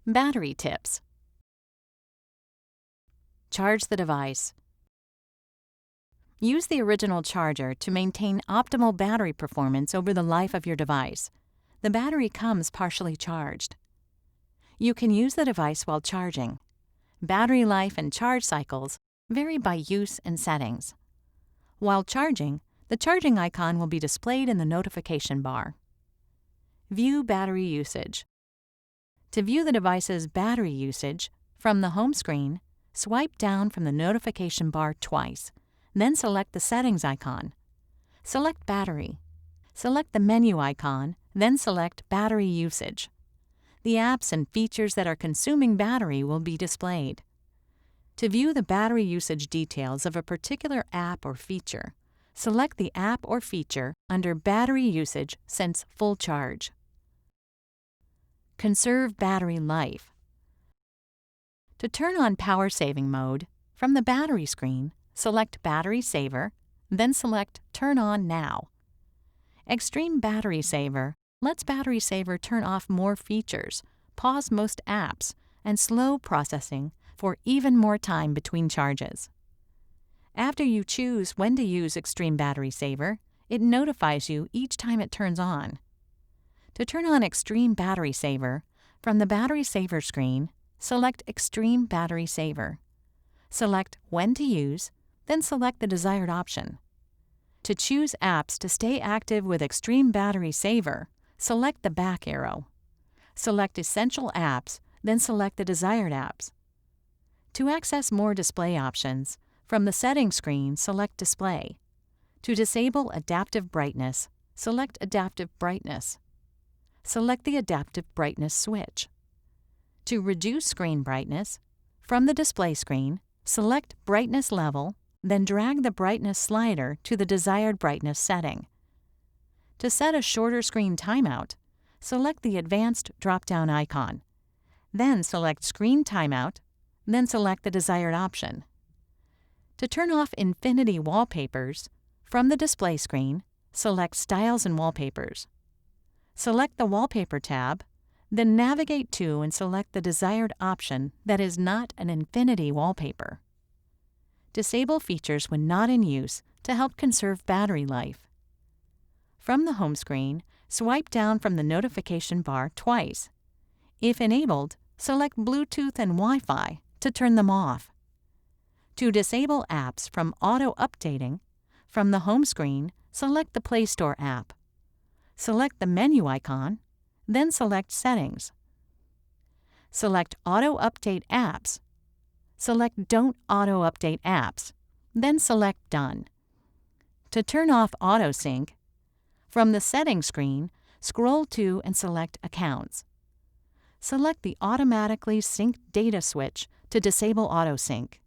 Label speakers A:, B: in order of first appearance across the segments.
A: Battery tips. Charge the device. Use the original charger to maintain optimal battery performance over the life of your device. The battery comes partially charged. You can use the device while charging. Battery life and charge cycles vary by use and settings. While charging, the charging icon will be displayed in the notification bar. View battery usage. To view the device's battery usage, from the home screen, swipe down from the notification bar twice, then select the settings icon. Select battery. Select the menu icon, then select battery usage. The apps and features that are consuming battery will be displayed. To view the battery usage details of a particular app or feature, select the app or feature under Battery Usage since full charge. Conserve battery life. To turn on power saving mode, from the battery screen, select Battery Saver, then select Turn on Now. Extreme Battery Saver lets Battery Saver turn off more features, pause most apps, and slow processing for even more time between charges. After you choose when to use Extreme Battery Saver, it notifies you each time it turns on. To turn on Extreme Battery Saver, from the Battery Saver screen, select Extreme Battery Saver. Select When to Use, then select the desired option. To choose apps to stay active with Extreme Battery Saver, select the back arrow. Select Essential Apps, then select the desired apps. To access more display options, from the Settings screen, select Display. To disable Adaptive Brightness, select Adaptive Brightness. Select the Adaptive Brightness switch. To reduce screen brightness, from the display screen, select Brightness Level, then drag the brightness slider to the desired brightness setting. To set a shorter screen timeout, select the Advanced drop-down icon. Then select Screen Timeout, then select the desired option. To turn off Infinity Wallpapers, from the display screen, select Styles and Wallpapers. Select the Wallpaper tab, then navigate to and select the desired option that is not an infinity wallpaper. Disable features when not in use to help conserve battery life. From the home screen, swipe down from the notification bar twice. If enabled, select Bluetooth and Wi-Fi to turn them off. To disable apps from auto-updating, from the home screen, select the Play Store app. Select the menu icon, then select Settings. Select Auto Update Apps. Select Don't Auto Update Apps, then select Done. To turn off Auto Sync, from the Settings screen, scroll to and select Accounts. Select the Automatically Sync Data switch to disable Auto Sync.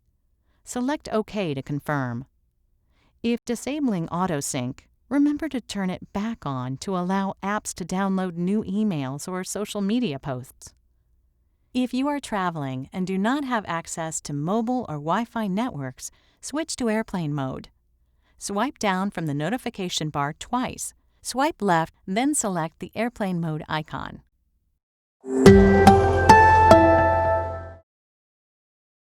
A: Select OK to confirm. If disabling Auto Sync, remember to turn it back on to allow apps to download new emails or social media posts. If you are traveling and do not have access to mobile or Wi-Fi networks, switch to airplane mode. Swipe down from the notification bar twice. Swipe left, then select the airplane mode icon.